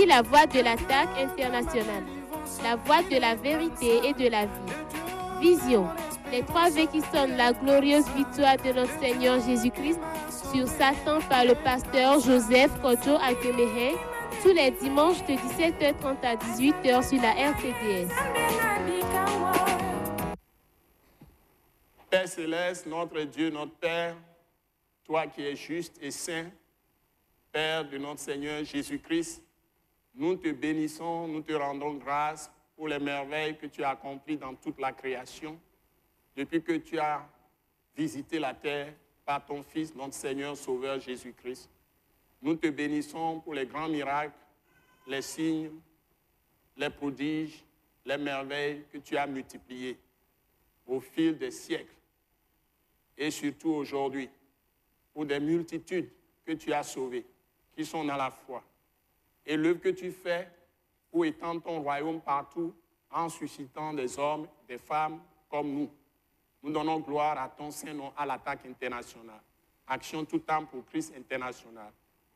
Voici la voix de l'attaque internationale, la voix de la vérité et de la vie. Vision, les 3 V qui sonnent la glorieuse victoire de notre Seigneur Jésus-Christ sur Satan par le pasteur Joseph Kodjo Akemehe, tous les dimanches de 17h30 à 18h sur la RTDS. Père céleste, notre Dieu, notre Père, toi qui es juste et saint, Père de notre Seigneur Jésus-Christ, nous te bénissons, nous te rendons grâce pour les merveilles que tu as accomplies dans toute la création, depuis que tu as visité la terre par ton Fils, notre Seigneur Sauveur Jésus-Christ. Nous te bénissons pour les grands miracles, les signes, les prodiges, les merveilles que tu as multipliées au fil des siècles et surtout aujourd'hui, pour des multitudes que tu as sauvées, qui sont dans la foi. Et l'œuvre que tu fais pour étendre ton royaume partout en suscitant des hommes, des femmes comme nous. Nous donnons gloire à ton Saint-Nom, à l'attaque internationale. Action tout temps pour Christ international.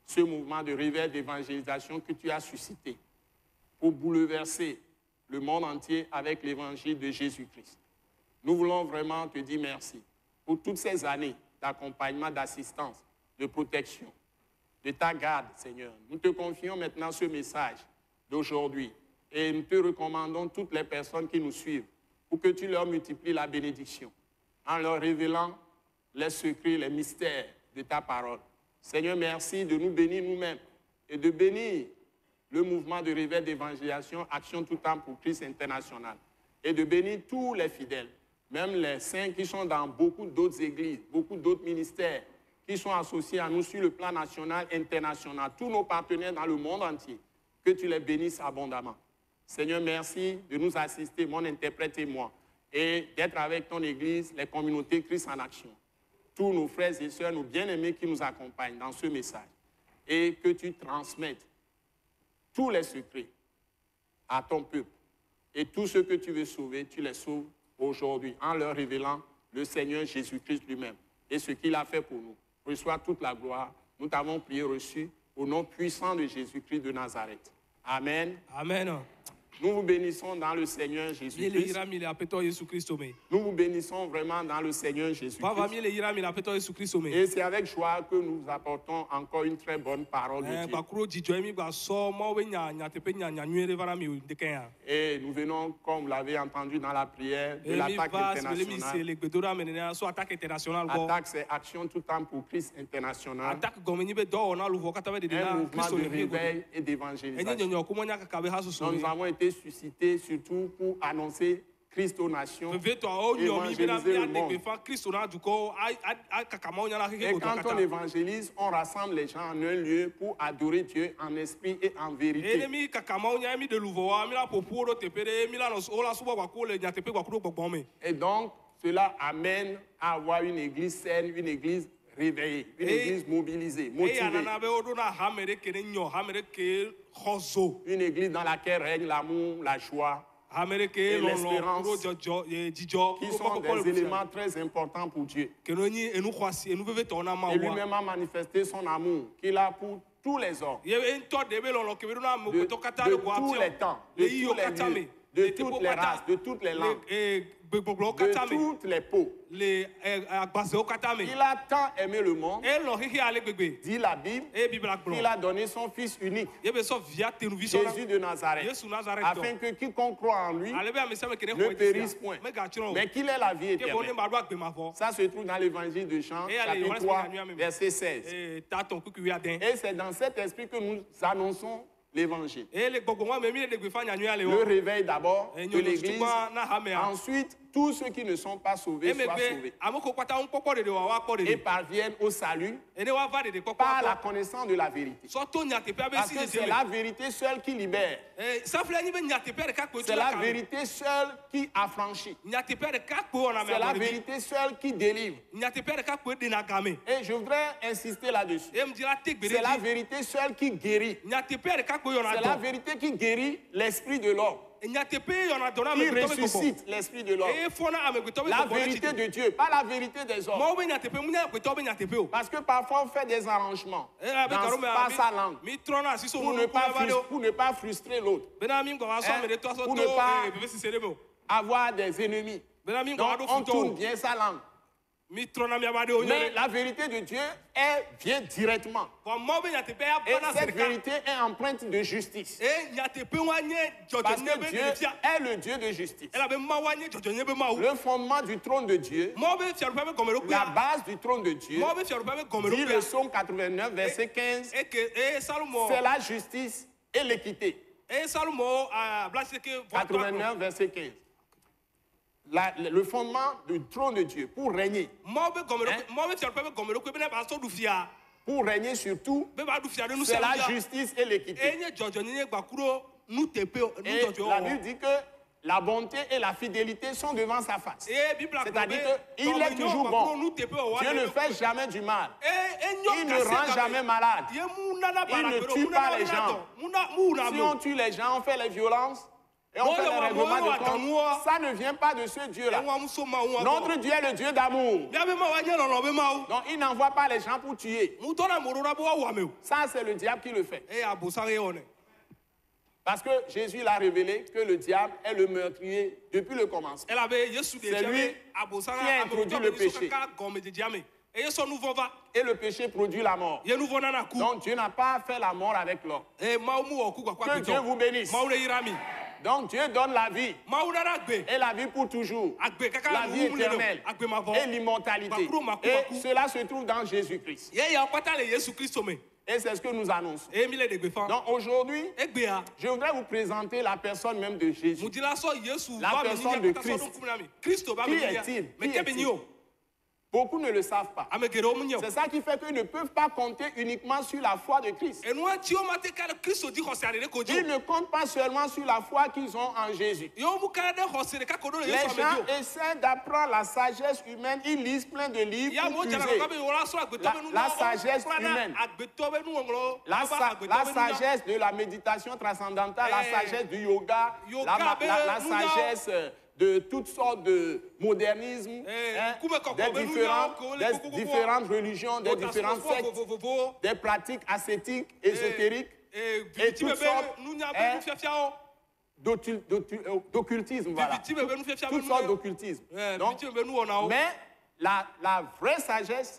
Ce mouvement de réveil d'évangélisation que tu as suscité pour bouleverser le monde entier avec l'évangile de Jésus-Christ. Nous voulons vraiment te dire merci pour toutes ces années d'accompagnement, d'assistance, de protection, de ta garde, Seigneur. Nous te confions maintenant ce message d'aujourd'hui et nous te recommandons toutes les personnes qui nous suivent pour que tu leur multiplies la bénédiction en leur révélant les secrets, les mystères de ta parole. Seigneur, merci de nous bénir nous-mêmes et de bénir le mouvement de réveil d'évangélisation, Action tout temps pour Christ international, et de bénir tous les fidèles, même les saints qui sont dans beaucoup d'autres églises, beaucoup d'autres ministères, qui sont associés à nous sur le plan national, international, tous nos partenaires dans le monde entier, que tu les bénisses abondamment. Seigneur, merci de nous assister, mon interprète et moi, et d'être avec ton Église, les communautés Christ en action. Tous nos frères et sœurs, nos bien-aimés qui nous accompagnent dans ce message, et que tu transmettes tous les secrets à ton peuple. Et tous ceux que tu veux sauver, tu les sauves aujourd'hui en leur révélant le Seigneur Jésus-Christ lui-même et ce qu'il a fait pour nous. Reçois toute la gloire. Nous t'avons prié reçu au nom puissant de Jésus-Christ de Nazareth. Amen. Amen. Nous vous bénissons dans le Seigneur Jésus-Christ. Nous vous bénissons vraiment dans le Seigneur Jésus-Christ. Et c'est avec joie que nous apportons encore une très bonne parole de Dieu. Et nous venons, comme vous l'avez entendu dans la prière, de l'attaque internationale. Attaque, c'est Action tout temps pour Christ international. Un mouvement de réveil et d'évangélisation. Nous avons été suscités surtout pour annoncer Christ aux nations, évangéliser le monde. Et quand on évangélise, on rassemble les gens en un lieu pour adorer Dieu en esprit et en vérité. Et donc, cela amène à avoir une église saine, une église réveillée, une église mobilisée, motivée. Une église dans laquelle règne l'amour, la joie et l'espérance, qui sont des éléments très importants pour Dieu. Et lui-même a manifesté son amour qu'il a pour tous les hommes, de tous les temps, de tous les lieux, de toutes les races, de toutes les langues, de toutes les peaux. Il a tant aimé le monde, dit la Bible, qu'il a donné son Fils unique, Jésus de Nazareth, afin que quiconque croit en lui ne périsse point, mais qu'il ait la vie éternelle. Ça se trouve dans l'évangile de Jean, chapitre 3, verset 16. Et c'est dans cet esprit que nous annonçons l'évangile. Le réveil d'abord de l'Église, ensuite tous ceux qui ne sont pas sauvés soient sauvés et parviennent au salut par la connaissance de la vérité. Parce que c'est la vérité seule qui libère. C'est la vérité seule qui affranchit. C'est la vérité seule qui délivre. Et je voudrais insister là-dessus. C'est la vérité seule qui guérit. C'est la vérité qui guérit l'esprit de l'homme. Il ressuscite l'esprit de l'homme. La vérité de Dieu, pas la vérité des hommes. Parce que parfois on fait des arrangements par sa langue pour ne pas frustrer l'autre, pour ne pas avoir des ennemis. Donc on tourne bien sa langue. Mais la vérité de Dieu vient directement. Et cette vérité est empreinte de justice. Parce que Dieu est le Dieu de justice. Le fondement du trône de Dieu, la base du trône de Dieu, dit le psaume 89, verset 15, c'est la justice et l'équité. 89, verset 15. Le fondement du trône de Dieu pour régner. Pour régner sur tout, c'est la justice et l'équité. Et la Bible dit que la bonté et la fidélité sont devant sa face. C'est-à-dire qu'il est toujours bon. Dieu ne fait jamais du mal. Il ne rend jamais malade. Il ne tue pas les gens. Si on tue les gens, on fait les violences, et on fait les règlements de compte, ça ne vient pas de ce Dieu-là. Notre Dieu est le Dieu d'amour. Donc il n'envoie pas les gens pour tuer. Ça, c'est le diable qui le fait. Parce que Jésus l'a révélé que le diable est le meurtrier depuis le commencement. C'est lui qui a introduit le péché. Et le péché produit la mort. Donc Dieu n'a pas fait la mort avec l'homme. Que Dieu vous bénisse. Donc Dieu donne la vie. Et la vie pour toujours. La vie éternelle. Et l'immortalité. Et cela se trouve dans Jésus-Christ. Et c'est ce que nous annonçons. Donc aujourd'hui, je voudrais vous présenter la personne même de Jésus. La personne de Christ. Qui est-il? Beaucoup ne le savent pas. C'est ça qui fait qu'ils ne peuvent pas compter uniquement sur la foi de Christ. Ils ne comptent pas seulement sur la foi qu'ils ont en Jésus. Les gens essaient d'apprendre la sagesse humaine. Ils lisent plein de livres pour puiser la sagesse humaine. La sagesse de la méditation transcendantale, la sagesse du yoga, la sagesse de toutes sortes de modernisme, des différentes religions, des différentes sectes, des pratiques ascétiques, ésotériques, et toutes sortes d'occultisme, voilà. Toutes sortes d'occultisme. Mais la vraie sagesse,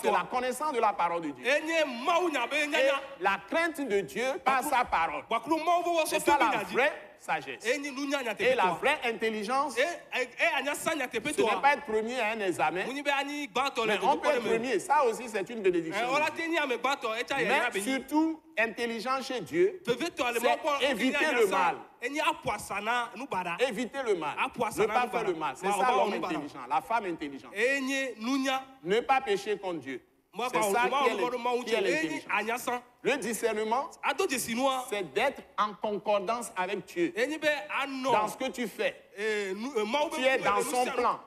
c'est la connaissance de la parole de Dieu. Et la crainte de Dieu par sa parole. C'est ça la vraie sagesse. Et la vraie intelligence, ce n'est pas être premier à un examen, mais on peut être premier. Ça aussi, c'est une bénédiction. Mais surtout, intelligent chez Dieu, c'est éviter le mal. Éviter le mal. Ne pas faire le mal. C'est ça l'homme intelligent, la femme intelligente. Ne pas pécher contre Dieu. C'est ça qui est l'intelligence. Le discernement, c'est d'être en concordance avec Dieu. Dans ce que tu fais, tu es dans son plan.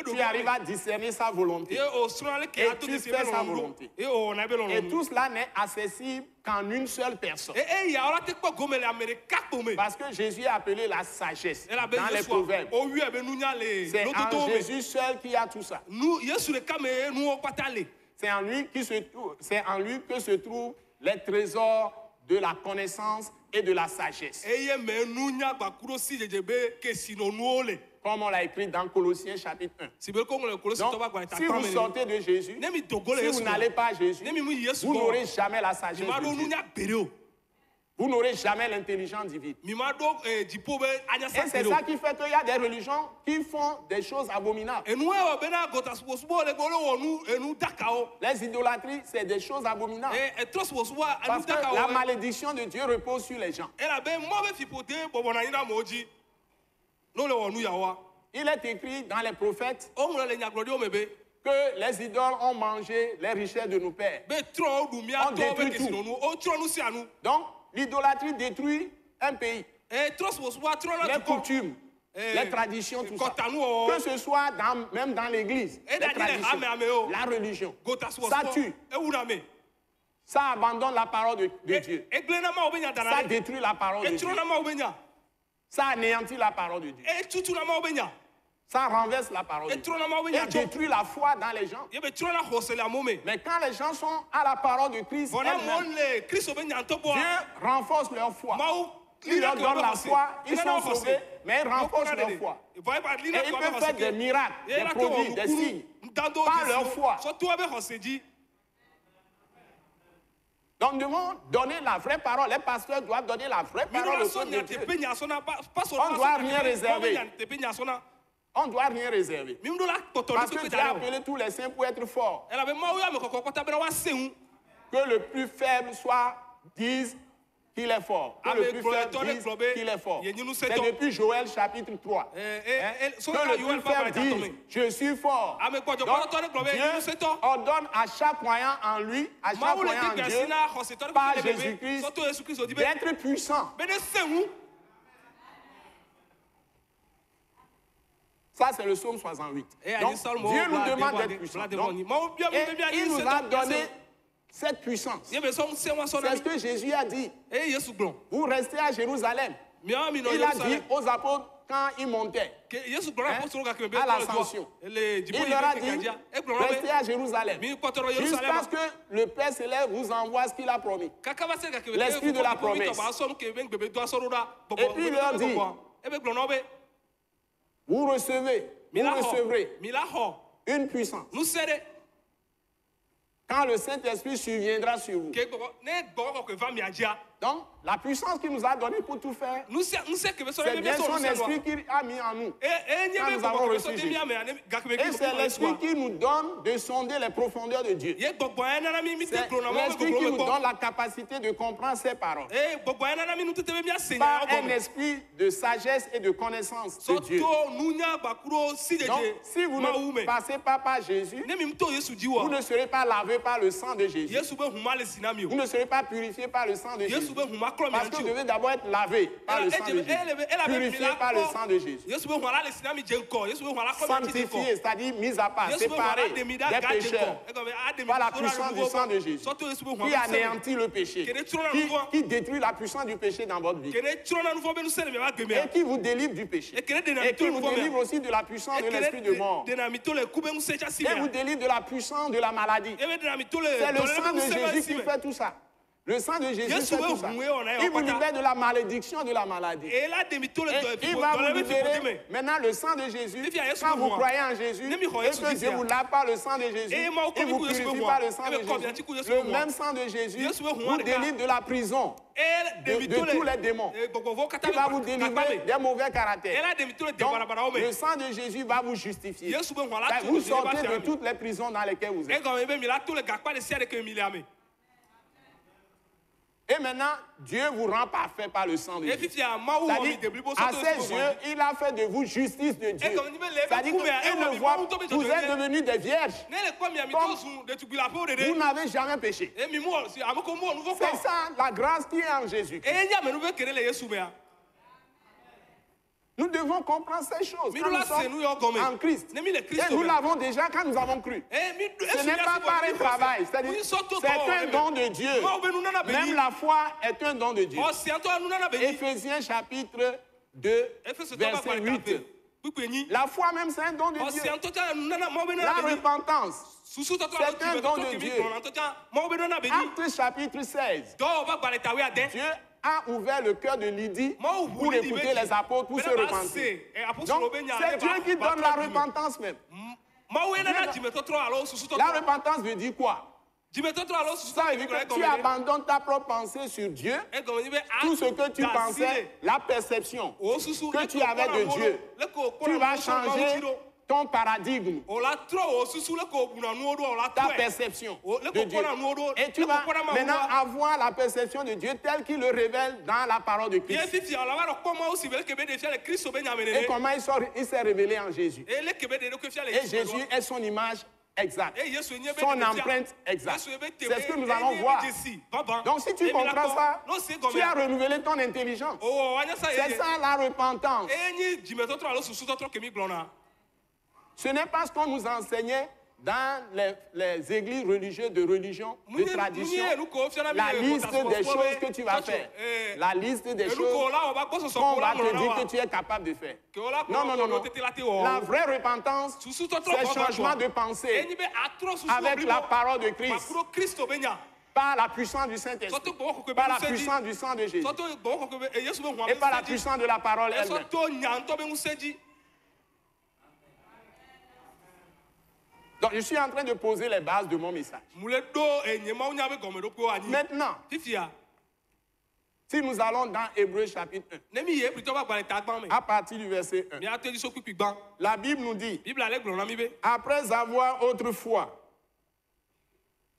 Tu arrives à discerner sa volonté. Et tu fais sa volonté. Et tout cela n'est accessible qu'en une seule personne. Parce que Jésus a appelé la sagesse dans les proverbes. C'est en Jésus seul qui a tout ça. C'est en lui que se trouvent les trésors de la connaissance et de la sagesse. Comme on l'a écrit dans Colossiens chapitre 1. Donc, si vous sortez de Jésus, si vous n'allez pas à Jésus, vous n'aurez jamais la sagesse de Dieu. Vous n'aurez jamais l'intelligence divine. Et c'est ça qui fait qu'il y a des religions qui font des choses abominables. Les idolâtries, c'est des choses abominables. Parce que la malédiction de Dieu repose sur les gens. Il est écrit dans les prophètes que les idoles ont mangé les richesses de nos pères. On détruit tout. Donc, l'idolâtrie détruit un pays. Les coutumes, les traditions, tout ça. Que ce soit même dans l'église, les traditions, la religion, ça tue. Ça abandonne la parole de Dieu. Ça détruit la parole de Dieu. Ça anéantit la parole de Dieu. Ça renverse la parole de Dieu. Et détruit la foi dans les gens. Mais quand les gens sont à la parole de Christ, Dieu renforce leur foi. Il leur donne la foi, ils sont sauvés, mais ils renforcent leur foi. Et ils peuvent faire des miracles, des produits, des signes, par leur foi. Donc nous devons donner la vraie parole. Les pasteurs doivent donner la vraie parole au peuple de Dieu. On ne doit rien réserver. On ne doit rien réserver. Parce que Dieu a appelé tous les saints pour être forts. Que le plus faible dise qu'il est fort. Que le plus faible dise qu'il est fort. C'est depuis Joël chapitre 3. Que le plus faible dise, je suis fort. Donc, Dieu ordonne à chaque croyant en lui, à chaque croyant en Dieu, par Jésus-Christ, d'être puissant. Ça, c'est le psaume 68. Donc, Dieu nous demande d'être puissants. Et il nous a donné cette puissance. C'est ce que Jésus a dit. Vous restez à Jérusalem. Il a dit aux apôtres quand ils montaient à l'ascension. Il leur a dit, restez à Jérusalem jusqu'à ce que le Père Céleste vous envoie ce qu'il a promis. L'esprit de la promesse. Et puis il leur dit, vous recevrez une puissance. Quand le Saint-Esprit surviendra sur vous. Donc, la puissance qu'il nous a donnée pour tout faire, c'est bien son esprit qu'il a mis en nous. Quand nous avons reçu Jésus. Et c'est l'esprit qui nous donne de sonder les profondeurs de Dieu. C'est l'esprit qui nous donne la capacité de comprendre ses paroles. Par un esprit de sagesse et de connaissance de Dieu. Donc, si vous ne passez pas par Jésus, vous ne serez pas lavé par le sang de Jésus. Vous ne serez pas purifié par le sang de Jésus. Parce que vous devez d'abord être lavé par le sang de Jésus. Purifié par le sang de Jésus. Sanctifié, c'est-à-dire mis à part, séparé des pécheurs. Par la puissance du sang de Jésus. Qui anéantit le péché. Qui détruit la puissance du péché dans votre vie. Et qui vous délivre du péché. Et qui vous délivre aussi de la puissance de l'esprit de mort. Et vous délivre de la puissance de la maladie. C'est le sang de Jésus qui fait tout ça. Le sang de Jésus fait tout ça. Il vous libère de la malédiction de la maladie. Et il va vous libérer. Maintenant, le sang de Jésus, quand vous croyez en Jésus, et que Dieu vous lave par le sang de Jésus, il vous purifie par le sang de Jésus. Le même sang de Jésus vous délivre de la prison, de tous les démons. Il va vous délivrer des mauvais caractères. Donc, le sang de Jésus va vous justifier. Vous sortez de toutes les prisons dans lesquelles vous êtes. Et maintenant, Dieu vous rend parfait par le sang de Jésus. C'est-à-dire, à ses yeux, il a fait de vous justice de Dieu. C'est-à-dire qu'il ne voit, vous êtes devenus des vierges. Vous n'avez jamais péché. C'est ça, la grâce qui est en Jésus. Nous devons comprendre ces choses quand nous sommes en Christ. Et nous l'avons déjà quand nous avons cru. Ce n'est pas par un travail, c'est-à-dire c'est un don de Dieu. Même la foi est un don de Dieu. Éphésiens chapitre 2, verset 8. La foi même c'est un don de Dieu. La repentance, c'est un don de Dieu. Actes chapitre 16. Dieu a ouvert le cœur de Lydie pour écouter les apôtres, pour se repentir. Donc, c'est Dieu qui donne la repentance même. La repentance veut dire quoi? Ça veut dire que tu abandonnes ta propre pensée sur Dieu, tout ce que tu pensais, la perception que tu avais de Dieu. Tu vas changer ton paradigme, ta perception de Dieu. Et tu vas maintenant avoir la perception de Dieu telle qu'il le révèle dans la parole de Christ. Et comment il s'est révélé en Jésus. Et Jésus est son image exacte, son empreinte exacte. C'est ce que nous allons voir. Donc si tu comprends ça, tu as renouvelé ton intelligence. C'est ça la repentance. Ce n'est pas ce qu'on nous enseignait dans les églises religieuses de religion, de tradition, la liste des choses que tu vas faire. La liste des choses qu'on va te dire que tu es capable de faire. Non, non, non, non. La vraie repentance, c'est changement de pensée avec la parole de Christ. Par la puissance du Saint-Esprit, par la puissance du sang de Jésus, et par la puissance de la parole elle-même. Donc, je suis en train de poser les bases de mon message. Maintenant, si nous allons dans Hébreux chapitre 1, à partir du verset 1, la Bible nous dit, après avoir autrefois,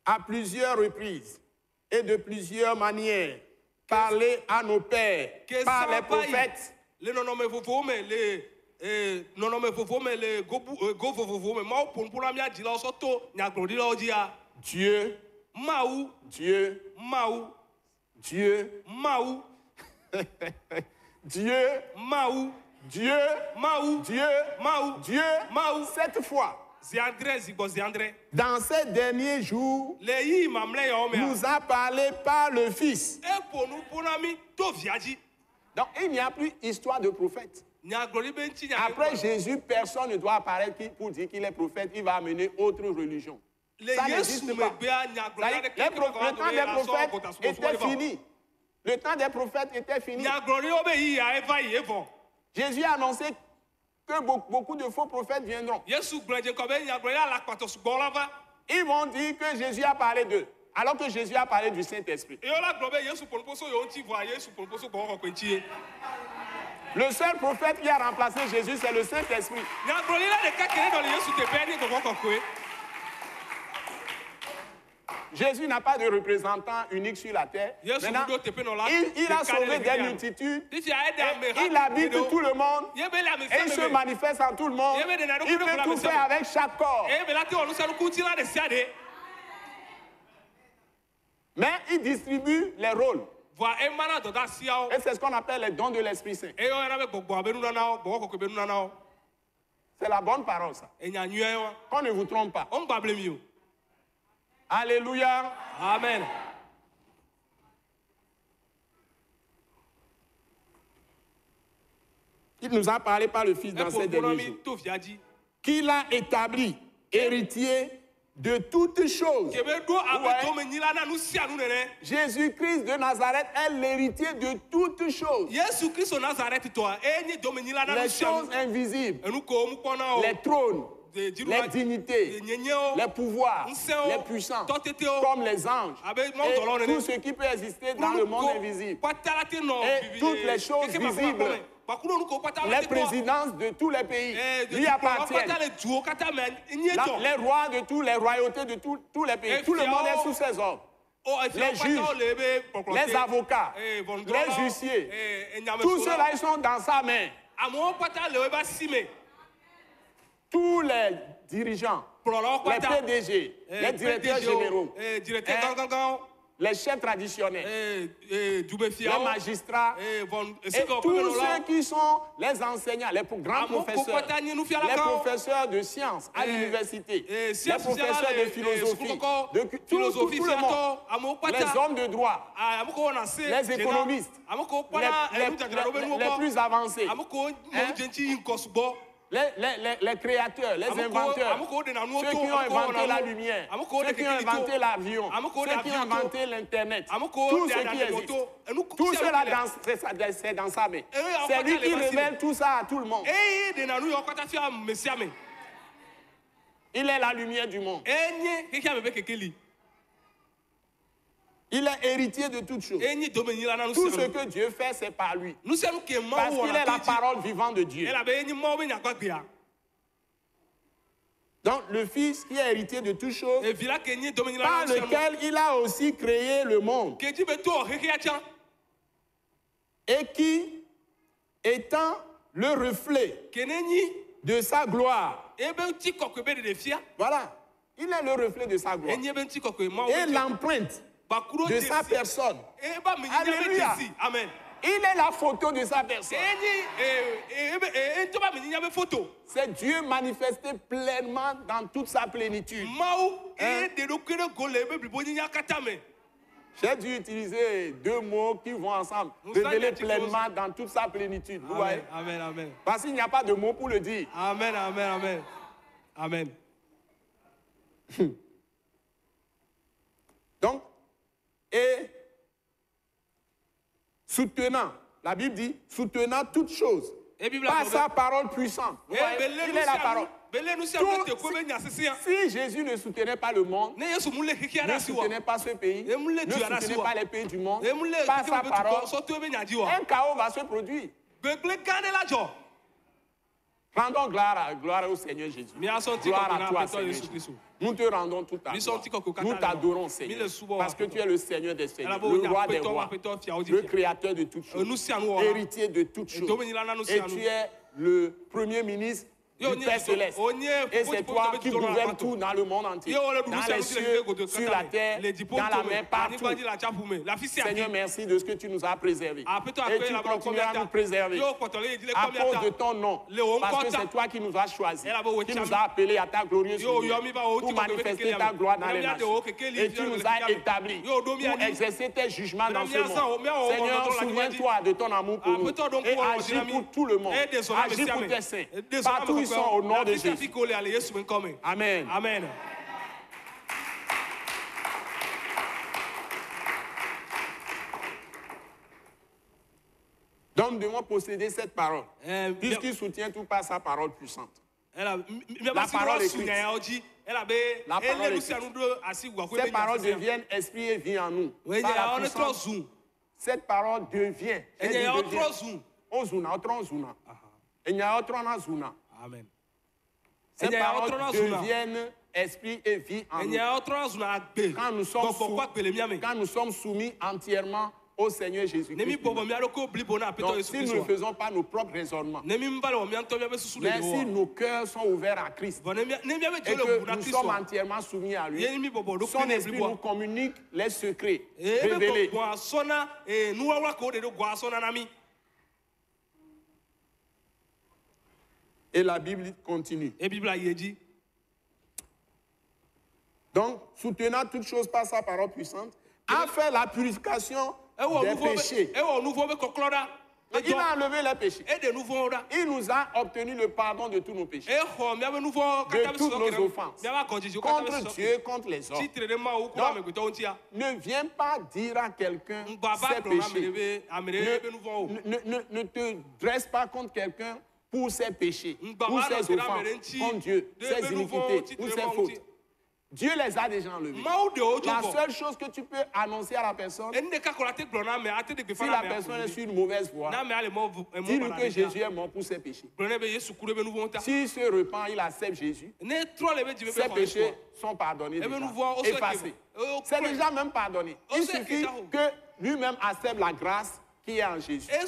à plusieurs reprises et de plusieurs manières, parlé à nos pères par les prophètes, Dieu, Dieu, Dieu, Dieu, Dieu, cette fois. Dans ces derniers jours, nous a parlé par le Fils. Donc, il n'y a plus histoire de prophète. Après Jésus, personne ne doit apparaître pour dire qu'il est prophète. Il va amener autre religion. Ça n'existe pas. Le temps des prophètes était fini. Le temps des prophètes était fini. Jésus a annoncé que beaucoup de faux prophètes viendront. Ils vont dire que Jésus a parlé d'eux, alors que Jésus a parlé du Saint-Esprit. Le seul prophète qui a remplacé Jésus, c'est le Saint-Esprit. Jésus n'a pas de représentant unique sur la terre. Maintenant, il a sauvé des multitudes. Il habite tout le monde. Et il se manifeste en tout le monde. Il peut tout faire avec chaque corps. Mais il distribue les rôles. Et c'est ce qu'on appelle les dons de l'Esprit Saint. C'est la bonne parole, ça. Qu'on ne vous trompe pas. Alléluia. Amen. Il nous a parlé par le Fils dans ces derniers jours. Qu'il a établi héritier de toutes choses. Jésus-Christ de Nazareth est l'héritier de toutes choses. Les choses invisibles, les trônes, les dignités, les pouvoirs, les puissants, comme les anges, et tout ce qui peut exister dans le monde invisible, et toutes les choses visibles, les présidences de tous les pays lui appartiennent. Les rois de tous les royautés de tous les pays, tout le monde est sous ses ordres. Les juges, les avocats, les huissiers, tous ceux-là, ils sont dans sa main. Tous les dirigeants, les PDG, les directeurs généraux, les chefs traditionnels, les magistrats, et tous ceux qui sont les enseignants, les grands professeurs, les professeurs de sciences à l'université, les professeurs de philosophie, tout le monde, les hommes de droit, les économistes, les plus avancés, les créateurs, les inventeurs, ceux qui ont inventé la lumière, ceux qui ont inventé l'avion, ceux qui ont inventé l'Internet, tout ce qui existe, tout cela c'est dans sa main. C'est lui qui révèle tout ça à tout le monde. Il est la lumière du monde. Il est héritier de toutes choses. Tout ce que Dieu fait, c'est par lui. Parce qu'il est la parole vivante de Dieu. Donc, le Fils qui est héritier de toutes choses, par lequel il a aussi créé le monde. Et qui, étant le reflet de sa gloire, voilà, il est le reflet de sa gloire. Et l'empreinte de sa personne. Alléluia. Amen. Il est la photo de sa personne. C'est Dieu manifesté pleinement dans toute sa plénitude. J'ai dû utiliser deux mots qui vont ensemble. Révéler pleinement dans toute sa plénitude. Vous voyez? Amen, amen. Parce qu'il n'y a pas de mots pour le dire. Amen, amen, amen. Amen. Donc, et soutenant, la Bible dit, soutenant toutes choses par sa parole puissante. Vous voyez? Il est la parole. Si Jésus ne soutenait pas le monde, ne soutenait pas ce pays, ne soutenait pas les pays du monde, par sa parole, un chaos va se produire. Rendons gloire au Seigneur Jésus. Gloire à toi, Seigneur Jésus. Nous te rendons toute ta gloire. Nous t'adorons, Seigneur, parce que tu es le Seigneur des seigneurs, le roi des rois, le créateur de toutes choses, héritier de toutes choses. Et tu es le premier ministre du Père Céleste. Et c'est toi qui gouvernes tout dans le monde entier. Dans les cieux, sur la terre, dans la mer, partout. Seigneur, merci de ce que tu nous as préservés. Et tu continueras à nous préserver à cause de ton nom. Parce que c'est toi qui nous as choisis, qui nous as appelés à ta glorieuse lumière pour manifester ta gloire dans les nations. Et tu nous as établis pour exercer tes jugements dans ce monde. Seigneur, souviens-toi de ton amour pour nous et agis pour tout le monde. Agis pour tes saints. Partout ils sont au nom de Jésus. Amen. Amen. Donne-moi posséder cette parole, puisqu'il soutient tout par sa parole puissante. La parole écrite. La parole écrite. Ces paroles deviennent esprit et vie en nous. Par la puissance, cette parole devient. Amen. Ces paroles deviennent esprit et vie en nous. Quand nous sommes soumis entièrement au Seigneur Jésus-Christ. Donc, si nous ne faisons pas nos propres raisonnements, mais si nos cœurs sont ouverts à Christ et que nous sommes entièrement soumis à lui, son esprit nous communique les secrets révélés. Et la Bible continue. Donc, soutenant toutes choses par sa parole puissante, a fait la purification des péchés. Il a enlevé les péchés. Il nous a obtenu le pardon de tous nos péchés, de toutes nos offenses, contre Dieu, contre les hommes. Donc, ne viens pas dire à quelqu'un ses péchés. Ne te dresse pas contre quelqu'un pour ses péchés, pour ses offenses, contre Dieu, ses iniquités, ou ses fautes. Dieu les a déjà enlevés. La seule chose que tu peux annoncer à la personne, si la personne est sur une mauvaise voie, dis-lui que Jésus est mort pour ses péchés. S'il se repent, il accepte Jésus, ses péchés sont pardonnés, déjà, effacés. C'est déjà même pardonné. Il suffit que lui-même accepte la grâce qui est en Jésus. Et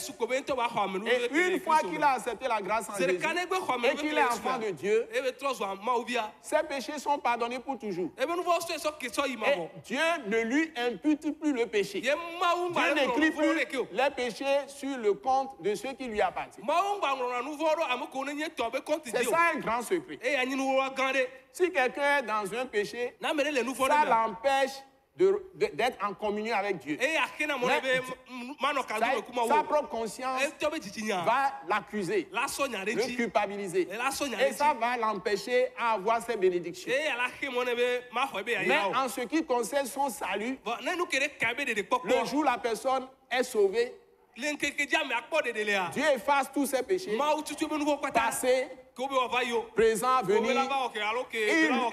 une fois qu'il a accepté la grâce en Jésus et qu'il est enfant de Dieu, ses péchés sont pardonnés pour toujours. Et Dieu ne lui impute plus le péché. Dieu n'écrit plus les péchés sur le compte de ceux qui lui appartiennent. C'est ça un grand secret. Si quelqu'un est dans un péché, ça l'empêche d'être en communion avec Dieu. Sa propre conscience va l'accuser, le culpabiliser. Et ça va l'empêcher à avoir ses bénédictions. Mais en ce qui concerne son salut, le jour où la personne est sauvée, Dieu efface tous ses péchés, passé, présent, venir.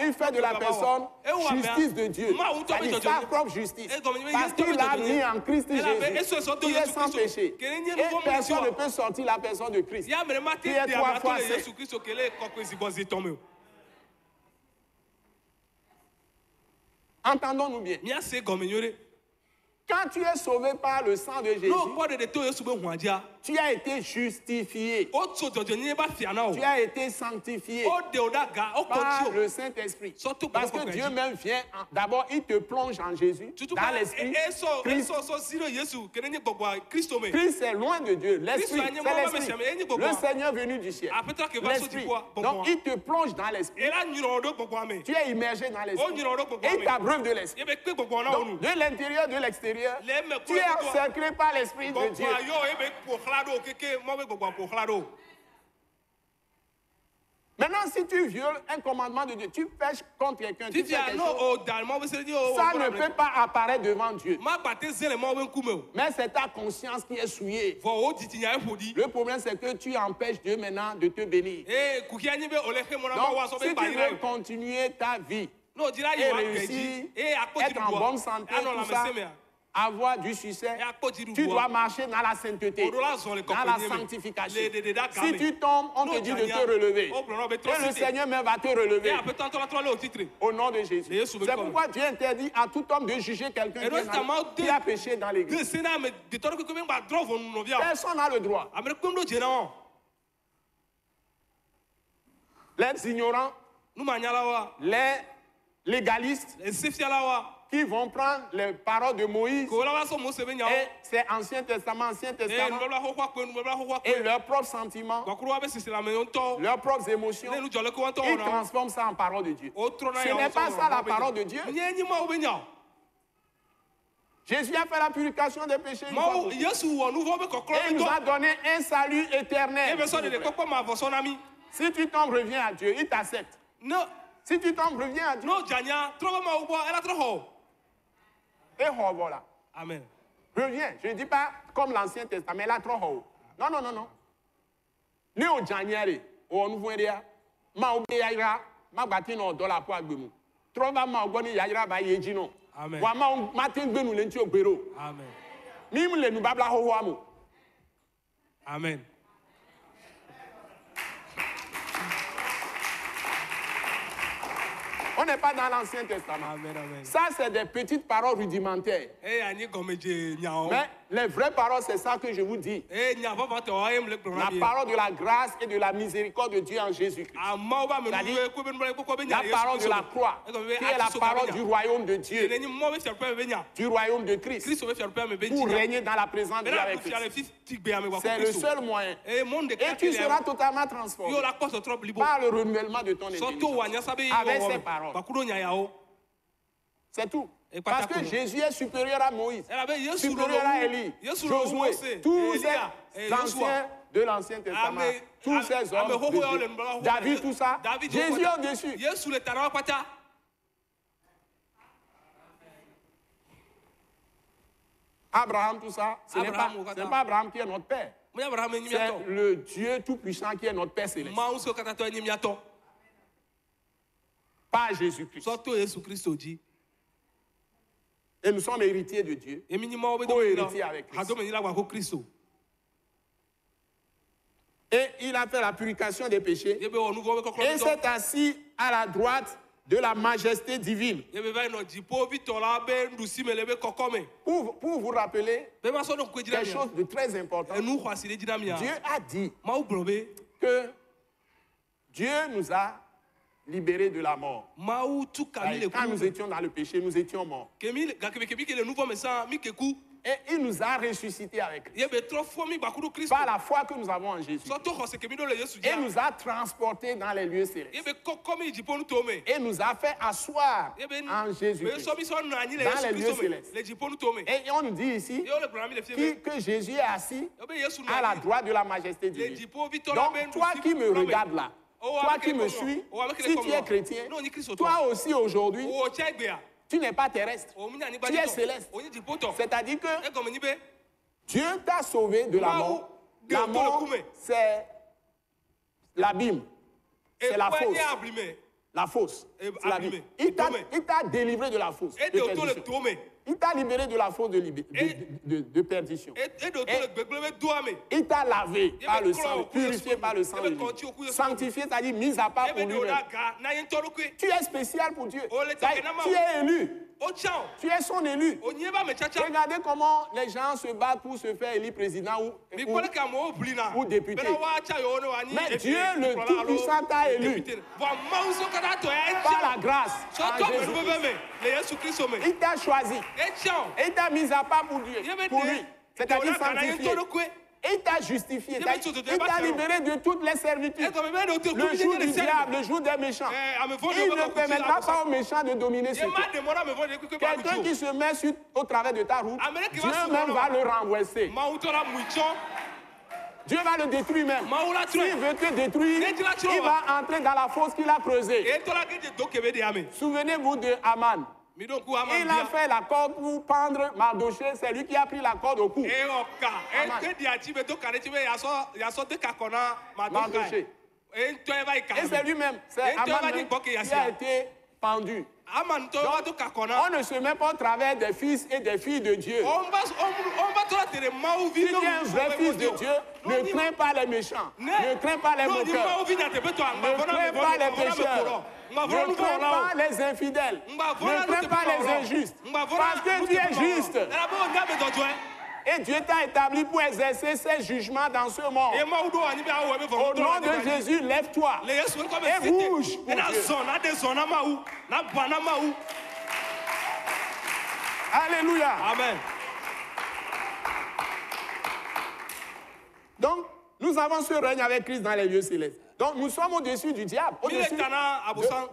Il fait de la personne justice de Dieu, c'est-à-dire sa propre justice, parce qu'il a mis en Christ Jésus, qui est sans péché. Et personne ne peut sortir la personne de Christ, qui est 3 fois saint. Entendons-nous bien. Quand tu es sauvé par le sang de Jésus, No kwa de to Yesu be huadia. tu as été justifié. O tso jojo ni ba fia na o. Tu as été sanctifié O de odaga o par ko le Saint-Esprit. Surtout Parce pour que le Dieu Christ. même vient, d'abord, il te plonge en Jésus, Tutu dans ka l'Esprit. eso siro Yesu kenenye gbogbo Kristo me. Christ est loin de Dieu. L'Esprit, Christ, c'est l'Esprit. Le Seigneur venu du ciel. L'Esprit. Donc, il te plonge dans l'Esprit. Era nyuro do gbogbo ame. Tu es immergé dans O l'Esprit. nyuro do gbogbo Et il ame. t'abreuve de l'Esprit. Ye be pe gbogbo na Donc, onu. de l'intérieur, de l'extérieur, Les me tu es kuro to. encerclé par l'Esprit de Gbogbo Dieu. ayo e be po khlado keke mo be gbogbo po khlado. Maintenant, si tu violes un commandement de Dieu, tu pêches contre quelqu'un, tu Ti fais fia quelque no chose, o dal mo be se di o. ça ne peut pas apparaître devant Dieu. Ma gbate zele mo be nkume o. Mais c'est ta conscience qui est souillée. Fo o ditinya e fodi. Le problème, c'est que tu empêches Dieu maintenant de te bénir. Eh kuki anyi be ole ke mo na Donc, wa so be si ba tu ira. veux continuer ta vie, No dira et yi wa réussir, keji. Eh akpo être en bois. bonne santé, Ano la tout ça, meseme. avoir du succès, Et akpo jiru tu bois. dois marcher dans la sainteté, Odo la zon le dans la kopenie me. sanctification. Le de da Si kame. tu tombes, on te dit de te relever. Et le Seigneur même va te Et relever après tant la le au titre. au nom de Jésus. Mais Jésus veut C'est comme- pourquoi Dieu interdit à tout homme de juger quelqu'un Et notamment qui a péché dans l'église. de sena me de toro ko be ba drove no via. Personne n'a le droit. Amere ko ndo jena o. Les ignorants, Nu ma nyala wa. les légalistes E se fia la wa. qui vont prendre les paroles de Moïse, Ko la wa so mo se be nya et o. c'est Ancien Testament, Eh nu bla ho kwa ko nu bla ho kwa et ko. leurs propres sentiments, Kwa kuro wa be sisi la me on to. leurs propres émotions, Ne nu jole ko on to ils na. transforment ça en parole de Dieu. O tro na Ce ya. n'est pas ça la parole de Dieu. Nye nyi ma o be nya. Jésus a fait la purication des péchés une fois Ma pour o toutes. Yesu wo nu vo be kokro Et il be nous to. a donné un salut E éternel. be so de ko ko ma vo so na mi. Si tu tombes, reviens à Dieu, il t'accepte. No Si tu tombes, reviens à Dieu. no janya tro ma o bo ela tro ho. Et voilà. Amen. Reviens. Je ne dis pas comme l'Ancien Testament, là, trop haut. Non, non, non, non. Ni au January, au nouveau area, ma obe yaira, ma bati no dollar po agbemu. Trova ma ogoni yaira ba yeji no. Amen. Wa ma tin gbenu le nti ogbero. Amen. Mi mu le nu babla ho ho amu. Amen. On n'est pas dans l'Ancien Testament. Amen. Amen. Ça, c'est des petites paroles rudimentaires. Eh anyi gomeje nya o. Mais les vraies paroles, c'est ça que je vous dis. Eh nya va te o em le La parole de la grâce et de la miséricorde de Dieu en Jésus-Christ. Ama o ba me C'est-à-dire, nu ko be nu ko be nya. La parole de la croix, qui est la parole du royaume de Dieu, Nenyi mo be fiar pe be nya. du royaume de Christ, Kristo be fiar pe me be pour nya. régner dans la présence de Mais Dieu là avec ku fiar le Christ. fi tigbe ame wa ko C'est le Kristo. seul moyen. Eh monde de Et tu seras totalement transformé yo la ko so trop libo. par le renouvellement de ton So to intelligence. wa nya sabe Avec yo. ces paroles. Ba kuro nya ya o. C'est tout. Et Parce patako. que Jésus est supérieur à Moïse, Ela be Yesu supérieur à Élie, Josué, tous ces anciens de l'Ancien Testament, tous ces hommes de Dieu. David, tout ça, Jésus au-dessus. Yesu le tara pata. Abraham, tout ça, ce n'est pas, Abraham, ce n'est pas Abraham qui est notre père. Mo ya Abraham nyi C'est miato. le Dieu Tout-Puissant qui est notre Père Céleste. Ma uso kata to nyi miato. Pas Jésus-Christ. So to Yesu Kristo ji. Et nous sommes héritiers de Dieu. Emi nyi ma o be do Co-héritier avec Christ. Ha do me nyi la wa ko Kristo. Et il a fait la purification des péchés. Ye be o nu vo be kokro Et be to. s'est assis à la droite de la majesté divine. Ye be va no jipo vitola be ndusi me le be kokome. Pour vous rappeler Be ma so no ko jira quelque mi. chose de très important, E nu kwasi le jira mi ya. Dieu a dit Ma u brobe. que Dieu nous a libérés de la mort. Ma u tu kami le Quand nous ku. étions dans le péché, nous étions morts. Kemi ga kebe ke le nouveau me sa mi ke ku. Et il nous a ressuscités avec Christ. Ye be trop fo mi ba kuru Kristo. Par la foi que nous avons en Jésus. So to ko se kemi do le Yesu Et ja. nous a transportés dans les lieux Ye célestes. be kokomi jipo nu to me. Et nous a fait asseoir Ye be en Jésus. me so mi so na nyi le Dans Yesu les lieux Kristo me. célestes. Le jipo nu to me. Et on nous dit ici Yo le grand mi le fie me. que Jésus est assis Yo be Yesu à la na. droite de la majesté Le divine. jipo vitola be Donc, toi qui me regardes là, toi qui me suis, si tu es chrétien, No ni Kristo to. toi aussi aujourd'hui, O che gbe ya. tu n'es pas terrestre. O mi na ni Tu gba es céleste. O ni jipo to. C'est-à-dire que E gomo ni be. Dieu t'a sauvé de la mort. La mort, c'est l'abîme. C'est la E fosse. ni ablime. La fosse. C'est la Bible. Il t'a délivré de la fausse. Et de de tout le perdition. tomé. Il t'a libéré de la faute de perdition. Et de tout le gbegbleme douame. Il t'a lavé par le clore sang, au purifié cou- par le sang de il veut Jésus. continuer au cou- Sanctifié, c'est-à-dire mis à part Et pour ben de lui-même. odaga na yentoro kwe. Tu es spécial pour Dieu. Oh, le C'est-à-dire, takenama. tu es élu. O chao. Tu es son élu. O nyeba me chacha. Regardez comment les gens se battent pour se faire élire président Mi ou kwale ka mo blina. ou député. Bena wa cha yo no ani. Mais Dieu, le Tout-Puissant, t'a élu. Bon mauso kada to e par chao. la grâce. So en to Jésus. me bebe le Yesu Kristo me. Il t'a choisi. E chao. Et il t'a mis à part pour Dieu, pour lui. C'est-à-dire sanctifié. Et il t'a justifié. Il t'a libéré de toutes les servitudes. Le jour du diable, le jour des méchants. Il ne permettra pas aux méchants de dominer sur toi. Quelqu'un qui se met au travers de ta route, Dieu même va le renverser. Dieu va le détruire même. S'il veut te détruire, il va entrer dans la fosse qu'il a creusée. Souvenez-vous de Aman. Il a fait la corde pour pendre Mardoché. C'est lui qui a pris la corde au cou. Mardoché. Et c'est lui-même. C'est Aman qui a été pendu. Donc, on ne se met pas au travers des fils et des filles de Dieu. Si tu es un vrai fils de Dieu, ne crains pas les méchants, ne crains pas les moqueurs, ne crains pas les pécheurs, ne crains pas les infidèles, ne crains pas les injustes, parce que tu es juste. Et Dieu t'a établi pour exercer ses jugements dans ce monde. Au nom de Jésus, lève-toi et bouge pour Dieu. Alléluia. Amen. Donc, nous avons ce règne avec Christ dans les lieux célestes. Donc, nous sommes au-dessus du diable, au-dessus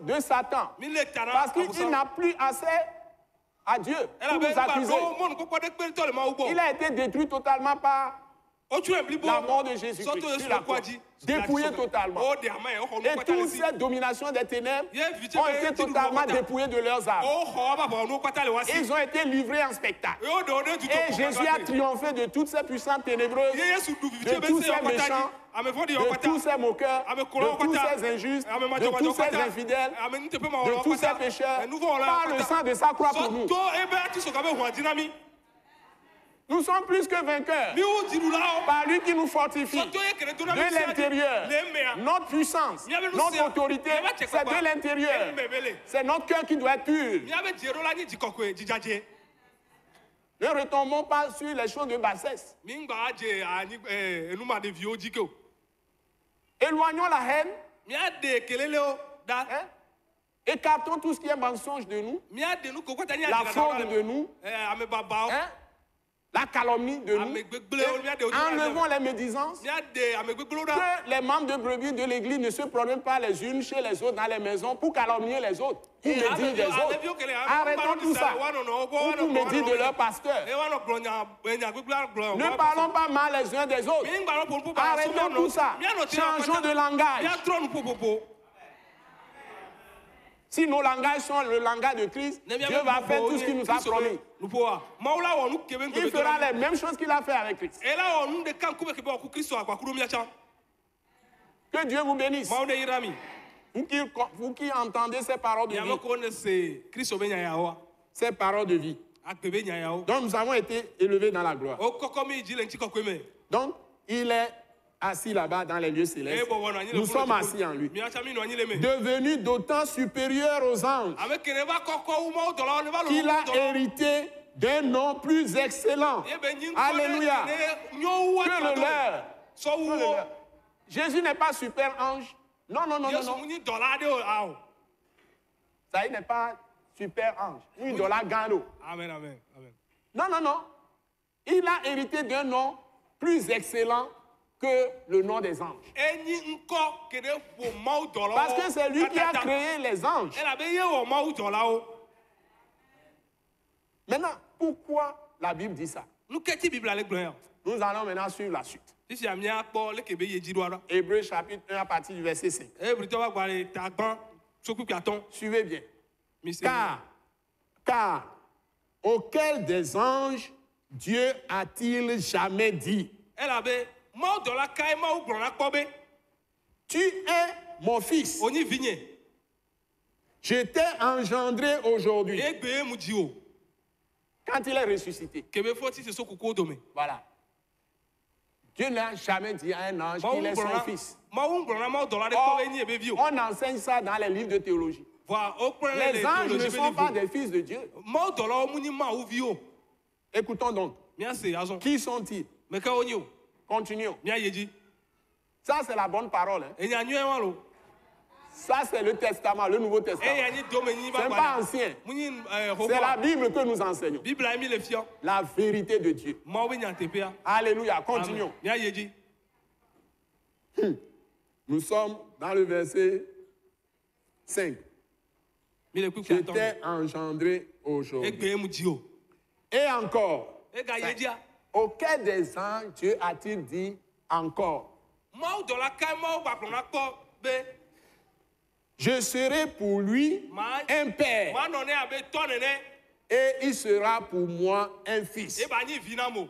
de Satan. Parce qu'il n'a plus accès à Dieu pour nous accuser. Il a été détruit totalement par la mort de Jésus-Christ sur la croix. Dépouillé totalement. Et toutes ces dominations des ténèbres ont été totalement dépouillées de leurs armes. Ils ont été livrés en spectacle. Et Jésus a triomphé de toutes ces puissances ténébreuses, de tous ces méchants, de tous ces moqueurs, de tous ces injustes, de tous ces infidèles, de tous ces pécheurs, par le sang de sa croix pour nous. Nous sommes plus que vainqueurs par lui qui nous fortifie de l'intérieur. Notre puissance, notre autorité, c'est de l'intérieur. C'est notre cœur qui doit être pur. Ne retombons pas sur les choses de bassesse. Éloignons la haine. Hein? Écartons tout ce qui est mensonge de nous, la fraude de nous, hein? La calomnie de nous. Enlevons les médisances. Que les membres de brebis de l'église ne se promènent pas les unes chez les autres dans les maisons pour calomnier les autres, ou médire des autres. Arrêtons tout ça. Ou pour médire de leur pasteur. Ne parlons pas mal les uns des autres. Arrêtons tout ça. Changeons de langage. Si nos langages sont le langage de Christ, Dieu va faire tout ce qu'il nous a promis. Il fera les mêmes choses qu'il a fait avec Christ. Que Dieu vous bénisse. Vous qui entendez ces paroles de vie. Ces paroles de vie. Donc nous avons été élevés dans la gloire. Donc il est assis là-bas dans les lieux célestes. Nous sommes assis en lui. Devenu d'autant supérieur aux anges qu'il a hérité d'un nom plus excellent. Alléluia. Que le leur. Jésus n'est pas super ange. Non. Ça, il n'est pas super ange. Ni dollar gano. Amen. Non. Il a hérité d'un nom plus excellent que le nom des anges. Parce que c'est lui qui a créé les anges. Maintenant, pourquoi la Bible dit ça? Nous allons maintenant suivre la suite. Hébreux chapitre 1 à partir du verset 5. Suivez bien. Car auquel des anges Dieu a-t-il jamais dit? Tu es mon fils. Je t'ai engendré aujourd'hui. egbe ye mu dzi o Quand il est ressuscité. kebe fɔ ti soso koko dome Voilà. Dieu n'a jamais dit à un ange qu'il est son fils. mawu gblɔna mawu dɔla ɖe Or, kɔ be nyi ebe vi o on enseigne ça dans les livres de théologie. voa o kplɔe le Les anges ne théologie sont be pas livre des fils de Dieu. mawu dɔlawo mu nyi mawu vi o Écoutons donc. míase azɔ Qui sont-ils? mɛ ke wo nyi o Continuons. mía ye dzi Ça, c'est la bonne parole. Hein. enya nyuie wa lo Ça, c'est le testament, le Nouveau Testament. eya nyi dome nyi Ce ba n'est pas gba ancien. mu nyi C'est la xoxoa Bible que nous enseignons. bibla ye mi le fiɔ La vérité de Dieu. mawu be nya teƒea Alléluia. Continuons. mía ye dzi Nous sommes dans le verset 5. mi le Je kpikpi etɔn t'ai engendré aujourd'hui. egbe ye mu dzi o Et encore. ega ye dzia Auquel des anges Dieu a-t-il dit encore? mawu dɔla kae mawu gba kplɔna kpɔ be Je serai pour lui ma un père ma nɔ ne abe tɔ nene et il sera pour moi un fils. e ba nyi vi na mo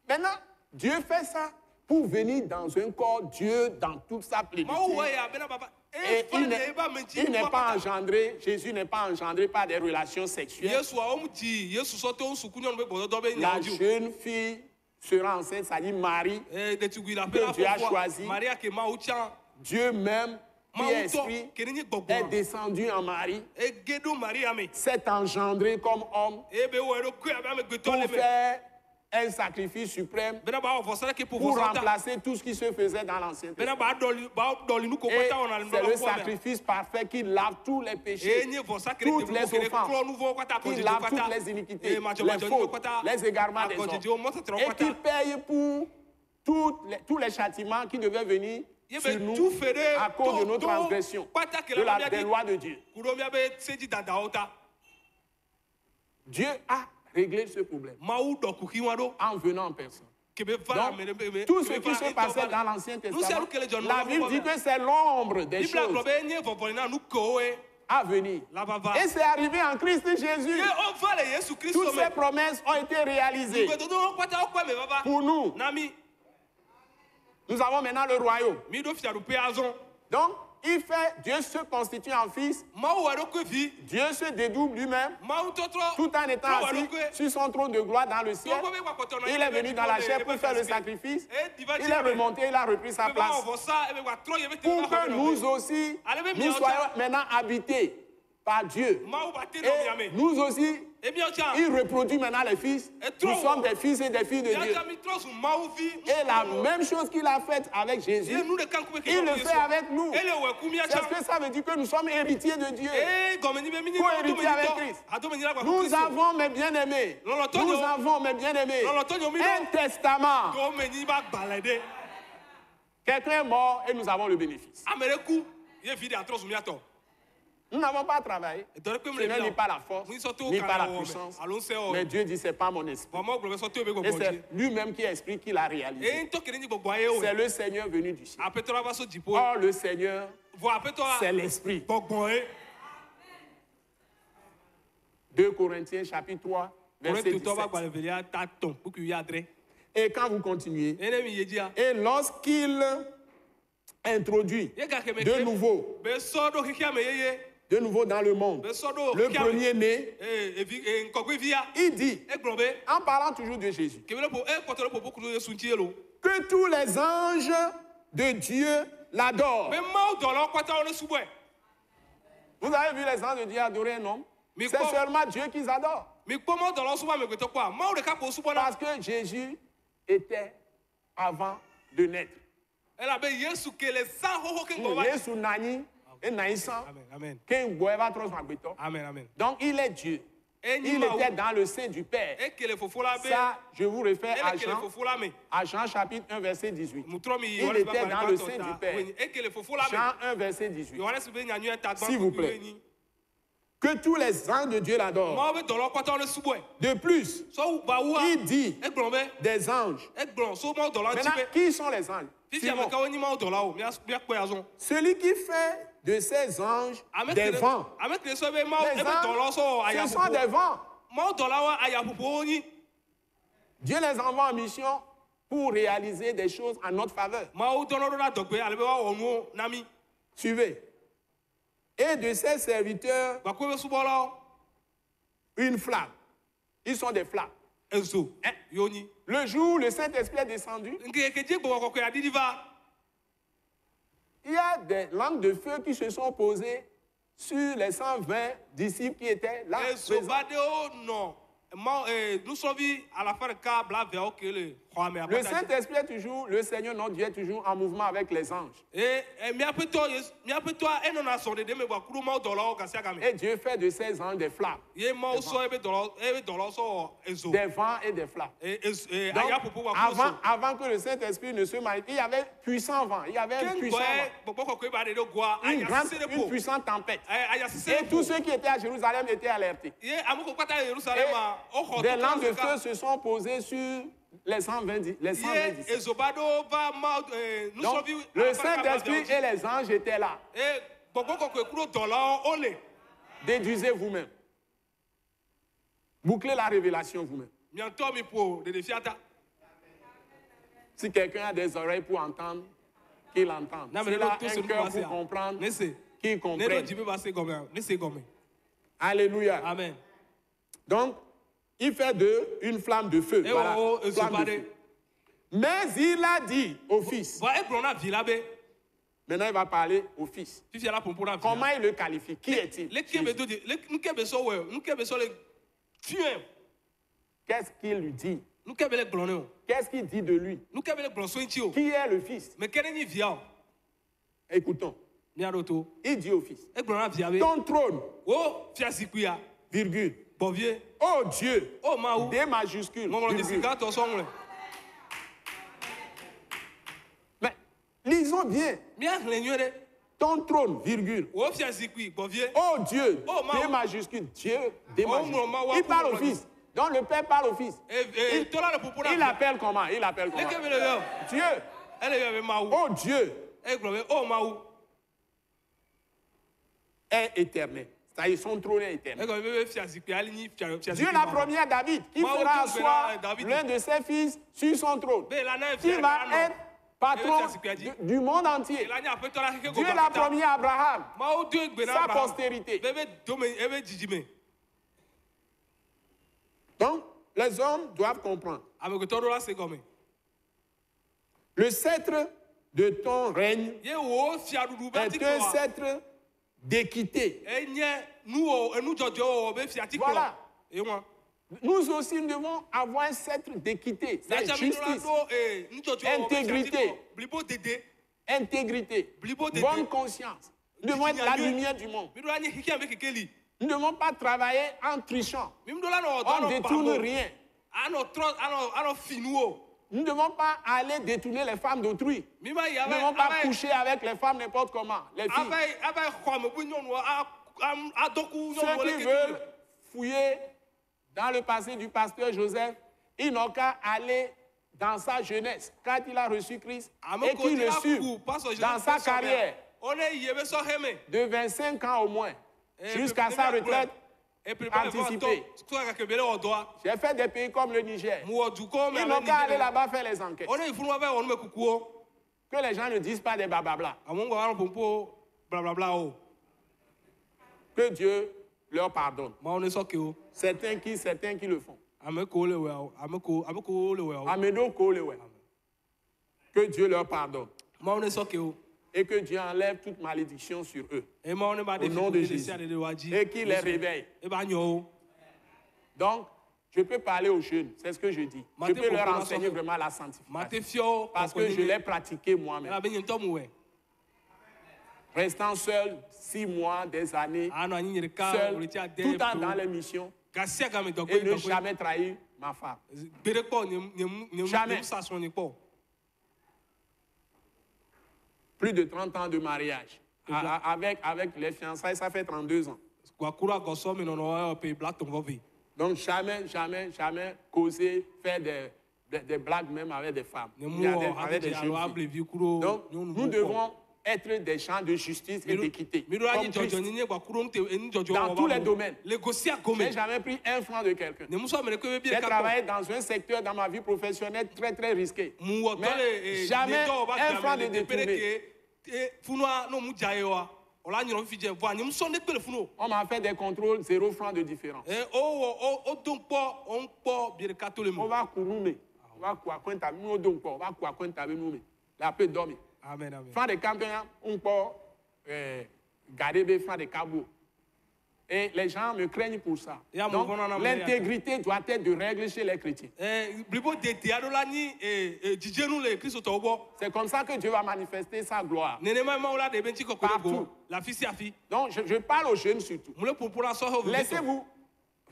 Maintenant, Dieu fait ça pour venir dans un corps, Dieu dans toute sa plénitude. mawu wɔ ya bena baba Et e fa le eba me dzi il n'est pas engendré, Jésus n'est pas engendré par des relations sexuelles. yesua wo mu dzi yesu sɔ to wo suku nyɔnu be gbɔdɔdɔ be La nyawo dzi o jeune fille sera enceinte, ça dit Marie, ɖetugui la que ƒe la Dieu a fɔfɔa choisi. maria ke mawu tsã Dieu même, qui est mawu esprit, tɔ ke ne nye est gbɔgbɔ descendu en Marie, ege ɖo maria me s'est engendré comme homme eye be wɔ eɖokui abe amegbetɔ pour le me faire un sacrifice suprême, bena ba wɔ vɔsa ɖeke ƒo pour vɔsa ta remplacer tout ce qui se faisait dans l'Ancien Testament. bena ba ɖɔli nu ko Et kɔta wɔna le c'est le nɔla kɔme sacrifice parfait qui lave tous les eye péchés, nye vɔsa ke toutes ɖe les ke ɖe offenses, klɔ nu vɔwo kɔta qui akɔdzedzewo lave toutes kɔta les iniquités, eye les madzɔmadzɔnyiwo fautes, kɔta les égarements des hommes, akɔdzedzewo mɔtetrɔ et qui kɔta paye pour tous les châtiments qui devaient venir ye sur be nous tu fe ɖe à cause de nos transgressions, kpata ke de le la, mía des dzi lois de Dieu. ku ɖo mía be sedzi dadawo ta Dieu a réglé ce problème mawu ɖɔ kuxi wa ɖo en venant en personne. kebe va Donc, ame ɖe be tout ce qui se passait dans l'Ancien Testament, la Bible dit que c'est l'ombre des bibla choses gblɔ be nye vɔvɔli na nu kewo ye à venir. la va Et c'est arrivé en Christ Jésus. ye o va le yesu kristo Toutes me ces promesses ont été réalisées gbedodowo kpata wo kpɔ me vava pour nous. na mi Nous avons maintenant le royaume. mi ɖo fiaɖuƒe azɔ Donc, Dieu se constitue en fils, mawu wɔ eɖokui vi Dieu se dédouble lui-même, mawu tɔtrɔ tout en étant trɔ wɔ assis eɖokui sur son trône de gloire dans le ciel. tɔgbɔ be gbakpɔtɔ nɔ Il est venu dans la chair pour faire le sacrifice. Il est remonté, il a repris sa place. vɔsa ebe gbatrɔ ye be te Pour va que xɔ nous aussi, nous soyons maintenant habités par Dieu. mawu ba te nɔ Et miame nous aussi, ebiɔ tsã il reproduit maintenant les fils. Nous sommes des fils et des filles de Dieu. yaka mi trɔ zu mawu vi Et la même chose qu'il a faite avec Jésus, ye nu ɖeka ŋkume ke il le fait avec nous. ele wɔ ku mía C'est ce tsã que ça veut dire que nous sommes héritiers de Dieu. ee gɔme ni be mi nye Co-héritiers avec Christ. adomenyila gba Nous avons, mes bien-aimés, Lɔlɔtɔ nous nyɔ. avons, mes bien-aimés, Lɔlɔtɔ nyɔ mi un ɖo testament. gɔmenyi ba gbalẽ ɖe Quelqu'un est mort et nous avons le bénéfice. ame ɖe ku ye vi ɖe atrɔ zu mía tɔ Nous n'avons pas travaillé. dɔ ɖe kpe Ce me le n'est mi ni par la force, Ni sɔto ni par la kalẽ wɔwɔ me, puissance. alo ŋusẽ wɔwɔ Mais me. Dieu dit, c'est pas mon esprit. vɔ mawu gblɔ be sɔto be Et gbɔgbɔ dzi c'est lui-même qui est esprit qui l'a réalisé. eye ŋutɔ ke ne nye gbɔgbɔa ye o C'est le Seigneur venu du ciel. aƒetɔ la va so dziƒo Or, le Seigneur, vɔ aƒetɔ c'est la l'esprit. gbɔgbɔ ye 2 Corinthiens chapitre 3, verset Korintotɔ ba 17. gbalẽ velia ta tɔn kpuku yi adre Et quand vous continuez, eye ne mi ye dzia et lorsqu'il introduit ye gake me de ke nouveau be sɔ ɖo xexea me yeye dans le monde, be sɔ ɖo le xexea me premier-né, ŋkɔgbevia il dit, egblɔ be en parlant toujours de Jésus, kebe ɖe ekpɔtɔ ɖe ƒoƒo kudo yesu ŋuti ye lo que tous les anges de Dieu l'adorent. be mawu dɔlawo kpata wo ne subɔe Vous avez vu les anges de Dieu adorer un homme? Mais C'est quoi? seulement Dieu qu'ils adorent. mi kpɔ mawu dɔlawo subɔ amegbetɔ kpɔa mawu ɖeka ko subɔna Parce que Jésus était avant de naître. elabe yesu ke le zã xoxo ke ŋgɔ va Jésus nanyi, et nanyi sans, amen amen qu'un boy va trop s'embêter. amen amen Donc il est Dieu. enyi Il mawu était dans le sein du Père. ekele fofo la be Ça, je vous réfère ele kele fofo la me à Jean chapitre 1, verset 18. mutrɔ mi Il était dans le sein du Père. ekele fofo la me Jean 1, verset 18. yohanes be nyanyuɛ ta S'il vous plaît. Que tous les anges de Dieu l'adorent. mawu be dɔlawo kpata wo ne subɔe De plus, sɔ ba wua il dit egblɔ be des anges. egblɔ so mawu dɔlawo ŋuti Maintenant, be qui sont les anges? fifia me Simon. kawo nyi mawu dɔlawo míakpɔe azɔ Celui qui fait de ces anges des vents. ame kele sɔ be mawu Les ebe dɔlawo sɔ anges, ce sont des ayaƒoƒo vents. mawu dɔlawo ayaƒoƒowo nyi Dieu les envoie en mission pour réaliser des choses en notre faveur. mawu dɔnɔ ɖo ɖa dɔgbe ale be woawɔ nuwo na mi Suivez. Et de ses serviteurs, Bakwe be subɔlawo. une flamme. Ils sont des flammes. Ezo. Hein? Yoni. Le jour où le Saint-Esprit est descendu, Nke dzi gbɔgbɔ kɔkɔe adidi va. il y a des langues de feu qui se sont posées sur les 120 disciples qui étaient là. Ezo présents. va de wo nɔ. Nusrɔ̃vi alafa ɖeka bla veawo ke le xɔa me. Le Saint-Esprit est toujours, le Seigneur notre Dieu est toujours en mouvement avec les anges. Miaƒetɔ enɔna sɔ ɖeɖe me gbaku ɖo mawo dɔlawo gasia game. Et Dieu fait de ces anges des flammes, Ye mawo sɔ ebe dɔlawo sɔ wɔ ezo. des vents et des flammes. Donc, Ayaƒoƒo gbaku sɔ. avant que le Saint-Esprit ne se manifeste, il y avait puissant vent, il y avait un puissant vent, Gbɔgbɔ kɔkɔe ba ɖe ɖo goa. une puissante tempête. Ayasise Et ɖe tous po. ceux qui étaient à Jérusalem étaient alertés. Ye ame ko kpata le Yerusalem a woxɔ Des langues de tɔtɔ feu se sont posées sur les 120 Ye disciples. ezo ba ɖo va ma Donc, nusrɔ̃vi. le Saint-Esprit et les anges étaient là. Gbɔgbɔ kɔkɔe ku ɖo dɔlawo wole. Déduisez vous-même. Bouclez la révélation vous-même. Miantɔ mi ƒo ɖeɖefia ta. Si quelqu'un a des oreilles pour entendre, qu'il entende. Na me S'il ɖo a to un se nu cœur ba se pour a. comprendre, Ne se. qu'il Ne ɖo comprenne. dzi be ba se gɔme a. Ne se gɔme. Alléluia. Amen. Donc, il fait d'eux une flamme de feu. Et Voilà, oh, oh, flamme de feu. Mais il a dit au fils. Bon, egblɔ na vi la be. Maintenant, il va parler au fils. Fifia la ƒoƒo na vi Comment la. il le qualifie? Qui est-il? Le ke be do de. Nuke be sɔ wɛ. Nuke be sɔ le. Fiɛ. Qu'est-ce qu'il lui dit? Nuke be le gblɔ ne o. Qu'est-ce qu'il dit de lui? Nuke be le gblɔ so ŋuti o. Qui est le fils? Me ke ne nyi via o. Écoutons. Mia ɖo to. Il dit au fils. Egblɔ na via be. Ton trône, O fia zikpuia. virgule. Bɔvie. Oh Dieu, O Mawu. D majuscule. Mɔŋlɔ de virgule. sika tɔ sɔ ŋlɛ. Mais lisons bien. Mia hlẽ nyuie ɖe. Ton trône, virgule. O fia zikpui bɔvie. Oh Dieu, Oh, D Maou. majuscule. Dieu, D Oh, majuscule. Maou, Il parle au Maou. fils. Donc le père parle au fils. Tɔla le ƒoƒo na Il via. appelle comment? Il appelle Le comment? ke be le yɔ. Dieu. Ele yɔ be Mawu. Oh Dieu Egblɔ be o Mawu. est éternel. C'est-à-dire son trône est éternel. Egblɔ be fia zikpui ali nyi fia Dieu zikpui. l'a promis à David qu'il Maou fera Dieu asseoir verra David. l'un de ses fils sur son trône. Be la na Il fia va na être patron Dieu du monde entier. la nya aƒetɔ la keke Dieu l'a promis à Abraham, Mawu do egbe na sa Abraham. postérité. Be dome ebe dzidzime. Donc, les hommes doivent comprendre. Amegbetɔ ɖo la se gɔme. Le sceptre de ton règne Ye wo fiaɖuɖu be est un tikplɔa. sceptre d'équité. Enye nudzɔdzɔ wɔwɔ be fiatikplɔ. Voilà. Ewa. Nous aussi, nous devons avoir un sceptre d'équité. C'est justice, Intégrité. Blibo dede. intégrité, Blibo de bonne Dieu. conscience. Nous devons être la lumière du monde. Mi ɖo la nye xixi ame keke li. Nous ne devons pas travailler en trichant. Mi ɖo la nɔ On ne dɔ détourne anɔ rien. anɔ fi nuwo. Nous ne devons pas aller détourner les femmes d'autrui. Mi ma yi Nous ne devons pas coucher avec les femmes n'importe comment, les filles. ava xɔ ame be nyɔnua adɔku Ceux nyɔnuwo le qui keke. veulent fouiller dans le passé du pasteur Joseph, ils n'ont qu'à aller dans sa jeunesse, quand il a reçu Christ, et qu'il le suit dans sa carrière On est y be sɔ heme. de 25 ans au moins, jusqu'à sa retraite anticipée. J'ai fait des pays comme le Niger. Ils n'ont qu'à aller là-bas faire les enquêtes. On est funu ava wɔnu me kukuwo. Que les gens ne disent pas des bababla. Amewo ŋgɔ anɔ ƒoƒo blablabla o. Que Dieu leur pardonne. Mawu ne sɔ ke o. Certains qui le font. Ame ko le wea o. Ame ko le wea o. Amedo Kolewe. Que Dieu leur pardonne. Mawu ne sɔ ke o. Et que Dieu enlève toute malédiction sur eux. Et mawu ne ba de Au nom de fi Jésus. de wa dzi. Et qu'il les réveille. E ba nyɔ o. Donc, je peux parler aux jeunes, c'est ce que je dis. Je Maté peux leur pour enseigner la vraiment la Ma sanctification. te fiɔ. Parce que je l'ai pratiqué E moi-même. ba be nye ŋutɔ mu wɛ. Restant seul 6 mois, des années, Anɔ anyi nye ɖeka seul, wòle ti ade. tout le temps dans les missions, Gasia game et dɔgɔe ne dɔgɔe. jamais trahir ma femme. Gbeɖe kpɔ nye Jamais. sasrɔ̃ nye kpɔ. Plus de 30 ans de mariage. Avec les fiançailles, ça fait 32 ans. Guakuru agɔsɔ mi nɔnɔ pe bla tɔn vɔ ve. Donc jamais causer, faire des blagues même avec des femmes. Nye Avec des jeunes filles. able vi kuro. Donc, nous devons être des gens de justice et d'équité. Mi ɖo anyi Comme dzɔdzɔ Christ. nyenye Guakuru ŋute enu dzɔdzɔ Dans tous les domaines. Le gosia Je gome. n'ai jamais pris un franc de quelqu'un. Ne muso ame ɖeke be bi J'ai ɖeka kpɔ. travaillé dans un secteur dans ma vie professionnelle très risqué. Muwɔtɔ Mais le jamais nyetɔ ba un franc de game le teƒe détourné. ɖeke funua no mu dza ye wa. ola nyoro fi je vo anyim so ne pele funo On m'a fait des contrôles, 0 francs de différence. o don po on po bi katole On mo. va courir, on va courir, on va courir, la paix dormir. Amen, amen. Francs de campagne, on peut garder des francs de cabot. Et les gens me craignent pour ça. Donc, l'intégrité doit être de règle chez les chrétiens. C'est comme ça que Dieu va manifester sa gloire. Partout. Donc, je parle aux jeunes surtout. Laissez-vous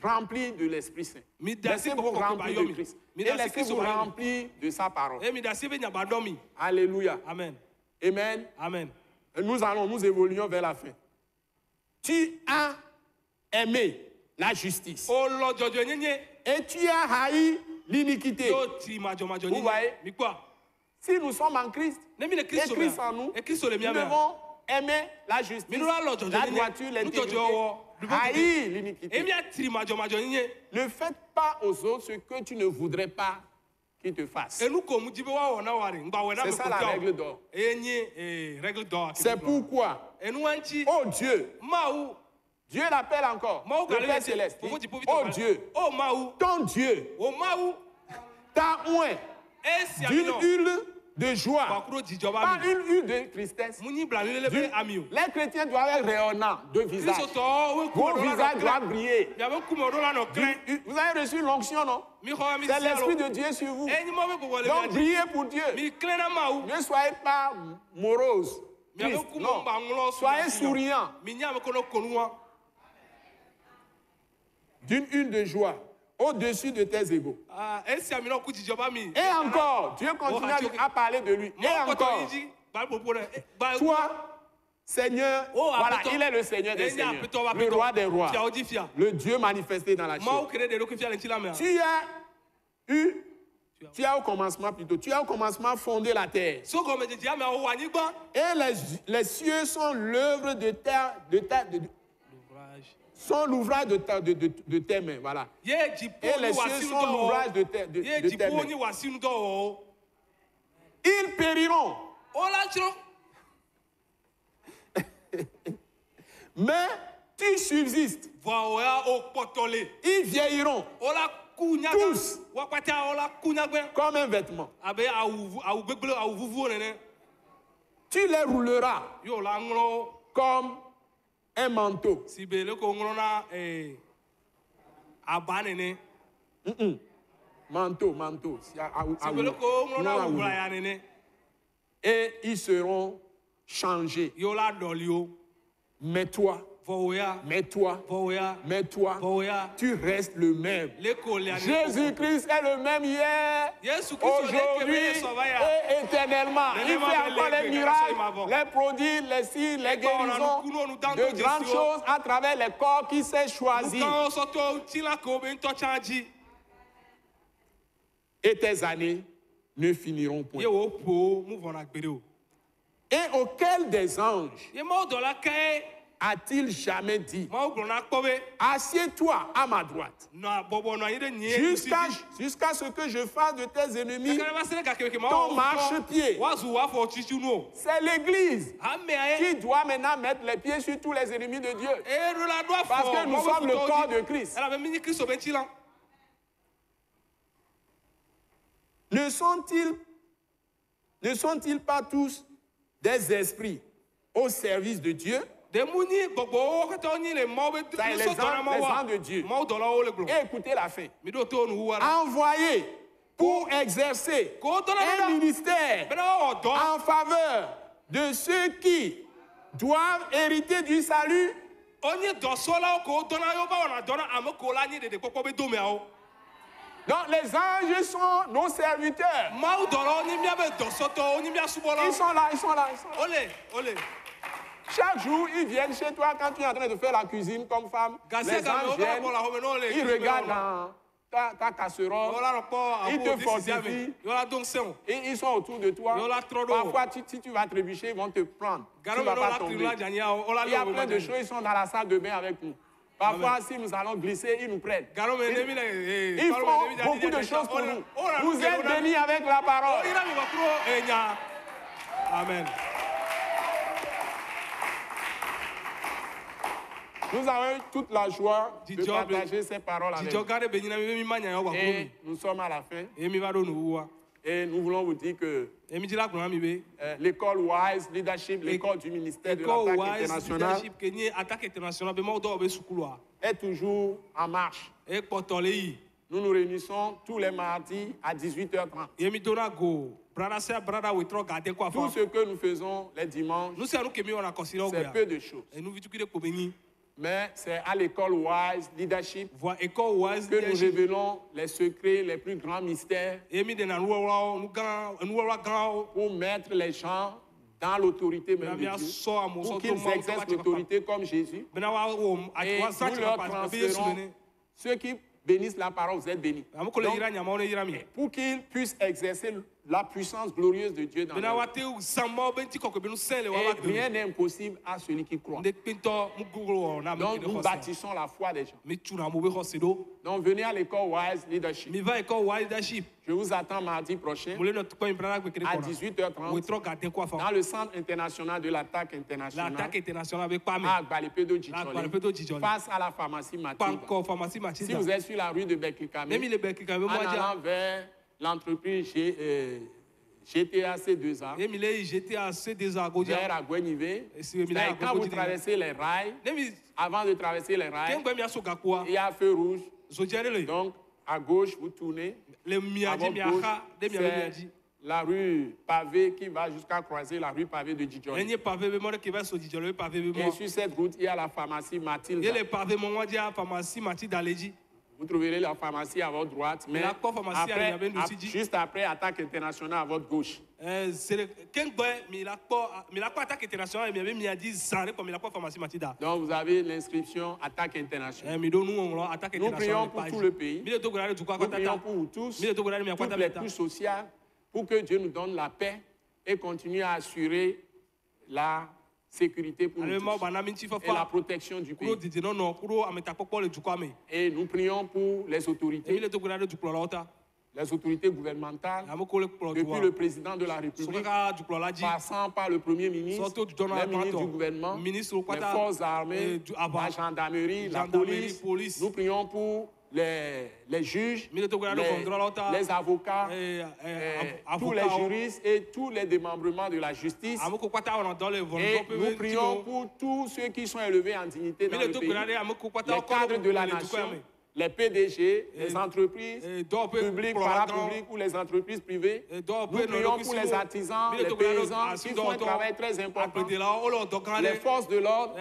remplir de l'Esprit Saint. Laissez-vous remplir de Christ. Et laissez-vous remplir de sa parole. Alléluia. Amen. Amen. Amen. Et nous évoluons vers la fin. Tu as aimé la justice. Et tu as haï l'iniquité. Vous voyez? Si nous sommes en Christ, et Christ en nous, nous devons aimer la justice, la droiture, l'intégrité, haïr l'iniquité. Ne faites pas aux autres ce que tu ne voudrais pas qu'ils te fassent. C'est ça la règle d'or. C'est pourquoi, oh Dieu, Dieu l'appelle encore, le Père Céleste. Oh Dieu, ton Dieu t'a oint d'une huile de joie, pas une huile de tristesse. Les chrétiens doivent être rayonnants de visage. Vos visages doivent briller. Vous avez reçu l'onction, non? C'est l'Esprit de Dieu sur vous. Donc brillez pour Dieu. Ne soyez pas morose, triste, non. Soyez souriants. D'une huile de joie au-dessus de tes égaux. Et encore, Dieu continue à parler de lui. Et encore, toi, Seigneur, voilà, il est le Seigneur des Seigneurs, le roi des rois, le Dieu manifesté dans la chair. Tu as au commencement fondé la terre. Et les cieux sont l'œuvre de terre, sont l'ouvrage de tes mains, voilà. Et les cieux sont l'ouvrage de tes mains. Ils périront. Mais tu subsistes. Ils vieilliront. Tous. Comme un vêtement. Tu les rouleras comme un manteau. Manteau. Et ils seront changés. Mais toi, tu restes le même. Jésus-Christ est le même hier, aujourd'hui et éternellement. Il fait encore les miracles, les prodiges, les signes, les guérisons, de grandes choses à travers les corps qui s'est choisi. Et tes années ne finiront point. Et auquel des anges a-t-il jamais dit, assieds-toi à ma droite, jusqu'à ce que je fasse de tes ennemis ton marchepied. C'est l'Église qui doit maintenant mettre les pieds sur tous les ennemis de Dieu. Parce que nous sommes le corps de Christ. Ne sont-ils pas tous des esprits au service de Dieu? Les anges de Dieu. Et écoutez la fin. Envoyés pour exercer un ministère en faveur de ceux qui doivent hériter du salut. Donc les anges sont nos serviteurs. Ils sont là. Chaque jour, ils viennent chez toi quand tu es en train de faire la cuisine comme femme. Les anges viennent, ils regardent dans ta casserole, ils te fortifient, et ils sont autour de toi. Parfois, si tu vas trébucher, ils vont te prendre. Tu ne vas pas tomber. Il y a plein de choses, ils sont dans la salle de bain avec nous. Parfois, si nous allons glisser, ils nous prennent. Ils font beaucoup de choses pour nous. Vous êtes bénis avec la parole. Amen. Nous avons eu toute la joie de Dieu partager ces paroles avec vous. Et nous sommes à la fin. Et nous voulons vous dire que l'école Wise Leadership, l'école du ministère de l'attaque internationale, est toujours en marche. Nous nous réunissons tous les mardis à 18h30. Tout ce que nous faisons les dimanches, c'est peu de choses. Mais c'est à l'école Wise Leadership que nous révélons les secrets, les plus grands mystères pour mettre les gens dans l'autorité même de Dieu, pour qu'ils exercent l'autorité comme Jésus. Et nous leur transférons ceux qui bénissent la parole, vous êtes bénis. Donc, pour qu'ils puissent exercer la puissance glorieuse de Dieu dans leur vie. Et rien n'est impossible à celui qui croit. Donc nous bâtissons la foi des gens. Donc venez à l'école Wise Leadership. Je vous attends mardi prochain à 18h30 dans le centre international de l'attaque internationale à Gbalepedo Djidjoli, face à la pharmacie Matilda. Si vous êtes sur la rue de Bekikame, en allant vers l'entreprise GTAC2A, vers Agouenivé, quand vous traversez les rails, avant de traverser les rails, il y a un feu rouge. Donc, à gauche, vous tournez. À votre gauche, c'est la rue pavée qui va jusqu'à croiser la rue pavée de Djidjoli. Et sur cette route, il y a la pharmacie Matilda. Vous trouverez la pharmacie à votre droite, mais juste après Attaque internationale à votre gauche. Donc vous avez l'inscription Attaque internationale. Nous prions pour tout le pays. Nous prions pour vous tous, toutes les couches sociales, pour que Dieu nous donne la paix et continue à assurer la sécurité pour nous tous et la protection du pays. Et nous prions pour les autorités gouvernementales, depuis le président de la République, passant par le Premier ministre, les ministres du gouvernement, les forces armées, la gendarmerie, la police. Nous prions pour les juges, les avocats, tous les juristes et tous les démembrements de la justice. Et nous prions pour tous ceux qui sont élevés en dignité dans le pays, les cadres de la nation, les PDG, les entreprises publiques, parapubliques ou les entreprises privées. Nous prions pour les artisans, les paysans qui font un travail très important, les forces de l'ordre.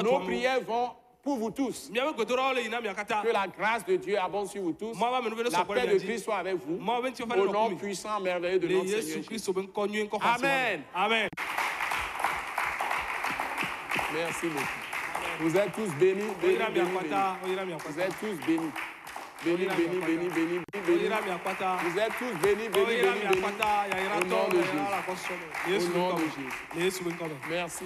Nos prières vont pour vous tous. Que la grâce de Dieu abonde sur vous tous. La paix de Christ soit avec vous. Au nom puissant, merveilleux de notre Seigneur Jésus. Amen. Amen. Merci beaucoup. Vous êtes tous bénis. Bénis. Vous êtes tous bénis. Bénis. Vous êtes tous bénis. Au nom de Jésus. Au nom de Jésus. Merci.